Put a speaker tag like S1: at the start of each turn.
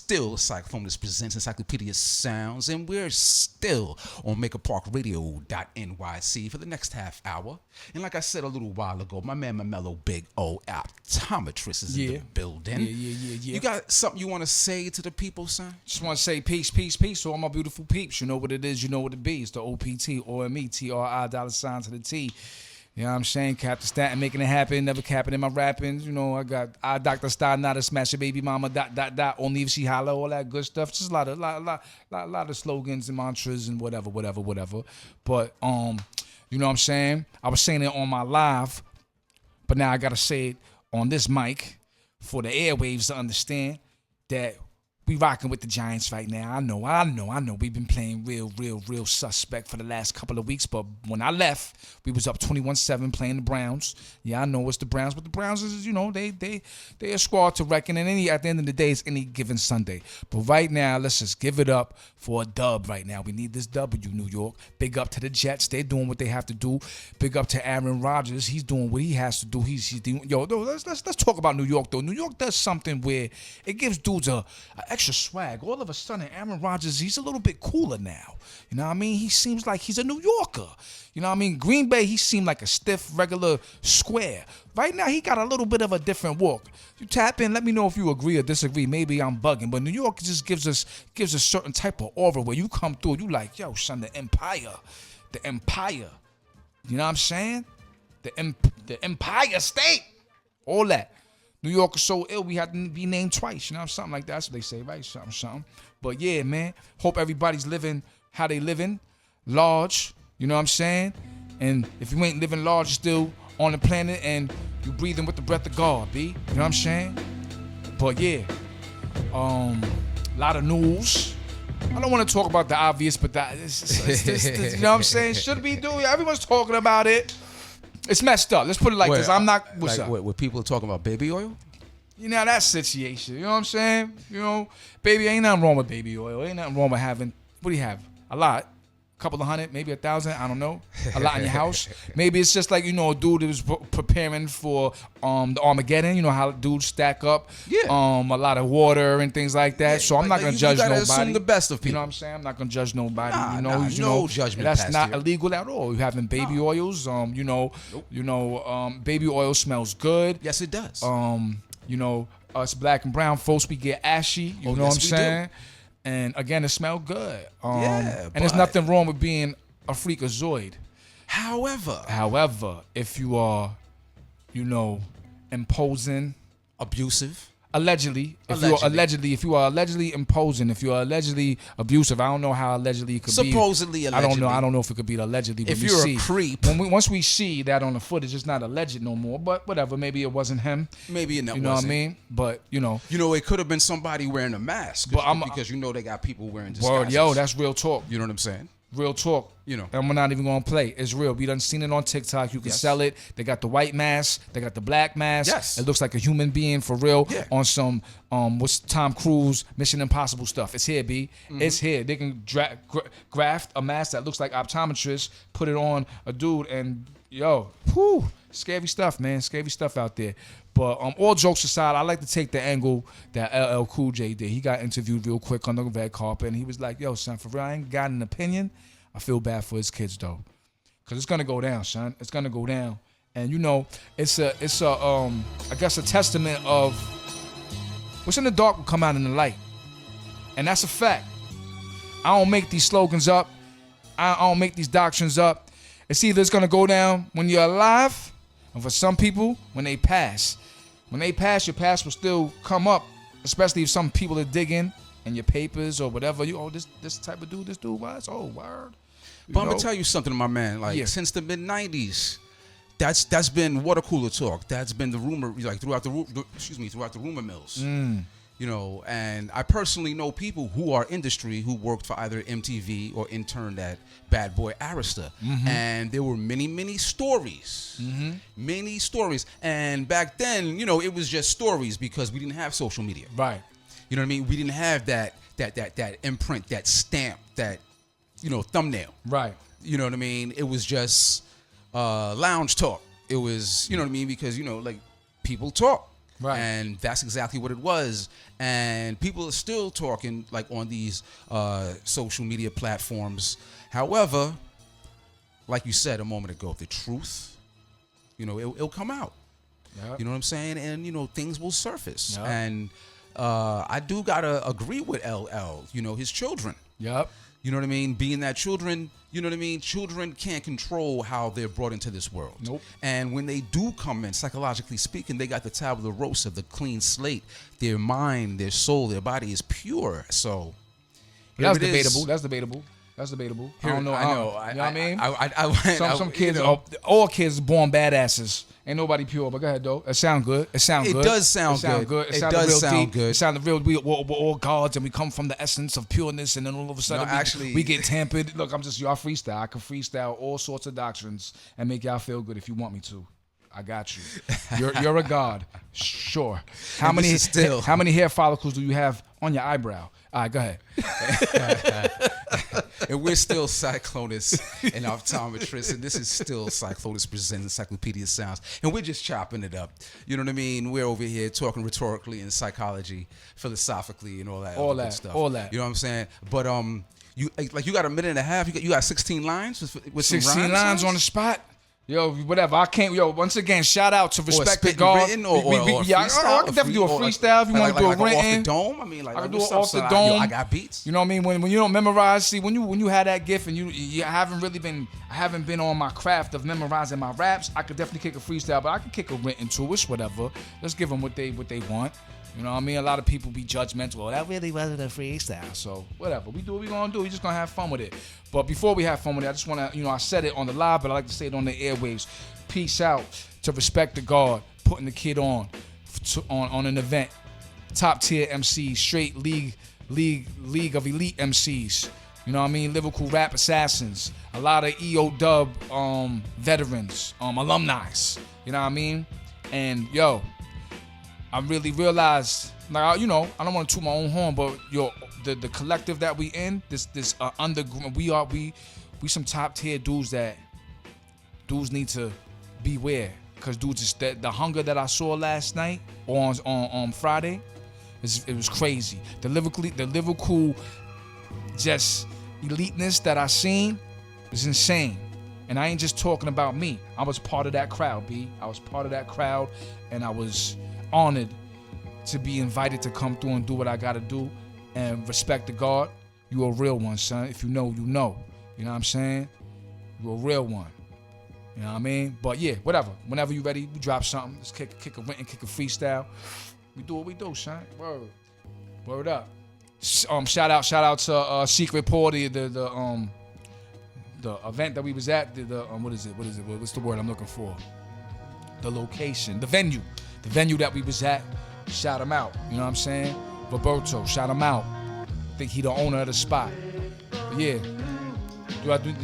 S1: still Psyclonus Presents EnPSYCLOpedia Sounds, and we're still on MakerParkRadio.nyc for the next half hour. And like I said a little while ago, my man, my mellow big O optometrist is in the building.
S2: Yeah.
S1: You got something you want to say to the people, son?
S2: Just want to say peace to all my beautiful peeps. You know what it is, you know what it be. It's the OPT, OME, TRI, $sign to the T. You know what I'm saying? Captain Statin making it happen, never capping in my rapping. You know, I got Dr. Star, not a smash your baby mama, ... only if she holler, all that good stuff. Just a lot of slogans and mantras and whatever. But you know what I'm saying? I was saying it on my live, but now I gotta say it on this mic for the airwaves to understand that we rocking with the Giants right now. I know. We've been playing real suspect for the last couple of weeks. But when I left, we was up 21-7 playing the Browns. Yeah, I know it's the Browns, but the Browns is, you know, they a squad to reckon. And at the end of the day, it's any given Sunday. But right now, let's just give it up for a dub right now. We need this W, New York. Big up to the Jets. They're doing what they have to do. Big up to Aaron Rodgers. He's doing what he has to do. He's doing, let's talk about New York, though. New York does something where it gives dudes a extra swag. All of a sudden, Aaron Rodgers, he's a little bit cooler now. You know what I mean? He seems like he's a New Yorker. You know what I mean? Green Bay, he seemed like a stiff, regular square. Right now, he got a little bit of a different walk. You tap in, let me know if you agree or disagree. Maybe I'm bugging, but New York just gives a certain type of aura where you come through, you like, yo, son, the Empire. You know what I'm saying? The Empire State. All that. New York is so ill, we have to be named twice. You know, something like that. That's what they say, right? Something. But yeah, man, hope everybody's living how they living, large. You know what I'm saying? And if you ain't living large, you're still on the planet and you breathing with the breath of God, B. You know what I'm saying? But yeah, a lot of news. I don't want to talk about the obvious, but this, you know what I'm saying? Should be doing. Everyone's talking about it. It's messed up. Let's put it like this. I'm not. What's up?
S1: What people are talking about baby oil?
S2: You know, that situation. You know what I'm saying? You know, baby, ain't nothing wrong with baby oil. Ain't nothing wrong with having, what do you have? A lot. A couple of hundred, maybe 1,000. I don't know. A lot in your house. Maybe it's just like, you know, a dude that was preparing for the Armageddon. You know how dudes stack up.
S1: Yeah.
S2: A lot of water and things like that. Yeah, so I'm not going to judge nobody. You got to assume
S1: the best of people.
S2: You know what I'm saying? I'm not going to judge nobody.
S1: No judgment.
S2: That's not illegal at all. You're having baby oils. Baby oil smells good.
S1: Yes, it does.
S2: You know, us black and brown folks, we get ashy. You know what I'm saying? Do. And again, it smells good. And there's nothing wrong with being a freakazoid. However, if you are, you know, imposing,
S1: abusive,
S2: if you are allegedly imposing, if you are allegedly abusive, I don't know how allegedly it could be.
S1: Supposedly, allegedly.
S2: I don't know if it could be allegedly.
S1: If you're a creep.
S2: Once we see that on the footage, it's not alleged no more. But whatever, maybe it wasn't him.
S1: Maybe it wasn't.
S2: You know what I mean? But, you know.
S1: You know, it could have been somebody wearing a mask. Because you know they got people wearing disguises.
S2: Word, that's real talk.
S1: You know what I'm saying?
S2: Real talk.
S1: You know.
S2: And we're not even going to play. It's real. We done seen it on TikTok. You can sell it. They got the white mask. They got the black mask.
S1: Yes.
S2: It looks like a human being for real on some, what's Tom Cruise, Mission Impossible stuff. It's here, B. Mm-hmm. It's here. They can graft a mask that looks like optometrist, put it on a dude, and, scary stuff, man. Scary stuff out there. But all jokes aside, I like to take the angle that LL Cool J did. He got interviewed real quick on the red carpet, and he was like, yo, son, for real, I ain't got an opinion. I feel bad for his kids, though. Because it's going to go down, son. It's going to go down. And, you know, it's a I guess a testament of what's in the dark will come out in the light. And that's a fact. I don't make these slogans up. I don't make these doctrines up. It's either it's going to go down when you're alive, and for some people, when they pass. When they pass, your past will still come up, especially if some people are digging in your papers or whatever. This type of dude, this dude was. Oh, word.
S1: But I'm going to tell you something, my man. Since the mid-'90s, that's been water cooler talk. That's been the rumor, throughout the rumor mills. You know, and I personally know people who are industry who worked for either MTV or interned at Bad Boy Arista. Mm-hmm. And there were many stories. Mm-hmm. Many stories. And back then, you know, it was just stories because we didn't have social media.
S2: Right.
S1: You know what I mean? We didn't have that imprint, that stamp, that, you know, thumbnail.
S2: Right.
S1: You know what I mean? It was just lounge talk. It was, you know what I mean? Because, you know, like, people talk.
S2: Right.
S1: And that's exactly what it was. And people are still talking like on these social media platforms. However, like you said a moment ago, the truth, it'll come out.
S2: Yep.
S1: You know what I'm saying? And, things will surface.
S2: Yep.
S1: And I do got to agree with LL, his children.
S2: Yep.
S1: You know what I mean? Being that children, children can't control how they're brought into this world.
S2: Nope.
S1: And when they do come in, psychologically speaking, they got the Tabula Rasa, the clean slate. Their mind, their soul, their body is pure. So
S2: That's debatable. That's debatable. I don't know.
S1: I know.
S2: You know what I mean? Some kids, all kids born badasses. Ain't nobody pure, but go ahead, though. It sound good. It
S1: does sound good. It does sound good.
S2: It sounded real. We're all gods, and we come from the essence of pureness, and then all of a sudden, we get tampered. Look, y'all freestyle. I can freestyle all sorts of doctrines and make y'all feel good if you want me to. I got you. You're a god. Sure. How many hair follicles do you have on your eyebrow? All right, go ahead.
S1: And we're still Psyclonus and optometrists, and this is still Psyclonus Presents Encyclopedia Sounds, and we're just chopping it up. You know what I mean? We're over here talking rhetorically and psychology, philosophically, and all that good stuff.
S2: All that.
S1: You know what I'm saying? But you got a minute and a half. You got 16 lines with
S2: 16 lines on the spot. Yo, whatever. I can't. Yo, once again, shout out to Respect the God.
S1: Written
S2: I can definitely do a freestyle if you want to do a written.
S1: Off the dome. I mean,
S2: I can do it off the dome.
S1: I got beats.
S2: You know what I mean? When you don't memorize, see, when you had that gift and you haven't been on my craft of memorizing my raps, I could definitely kick a freestyle, but I can kick a written too. It's whatever. Let's give them what they want. You know what I mean? A lot of people be judgmental. Well, that really wasn't a freestyle. So whatever. We do what we gonna do. We just gonna have fun with it. But before we have fun with it, I just wanna, I said it on the live, but I like to say it on the airwaves. Peace out to Respect the God, putting the kid on an event. Top tier MCs, straight league of elite MCs. You know what I mean? Lyrical rap assassins. A lot of EOW veterans, alumni. You know what I mean? And yo, I really realized, like, I don't want to toot my own horn, but the collective that we in, this underground, we some top tier dudes that dudes need to beware, cause dudes, just the hunger that I saw last night on Friday, it was crazy. The lyrical just eliteness that I seen was insane. And I ain't just talking about me. I was part of that crowd, B. I was part of that crowd, and I was honored to be invited to come through and do what I gotta do. And Respect the God, you a real one, son. If you know, you know. You know what I'm saying? You a real one. You know what I mean? But yeah, whatever. Whenever you ready, we drop something. Let's kick a written, kick a freestyle. We do what we do, son. Word up. Shout out to Secret Party, the event that we was at. What is it? What's the word I'm looking for? The location, the venue that we was at. Shout him out. You know what I'm saying? Roberto, shout him out. I think he the owner of the spot. But yeah. Do I do?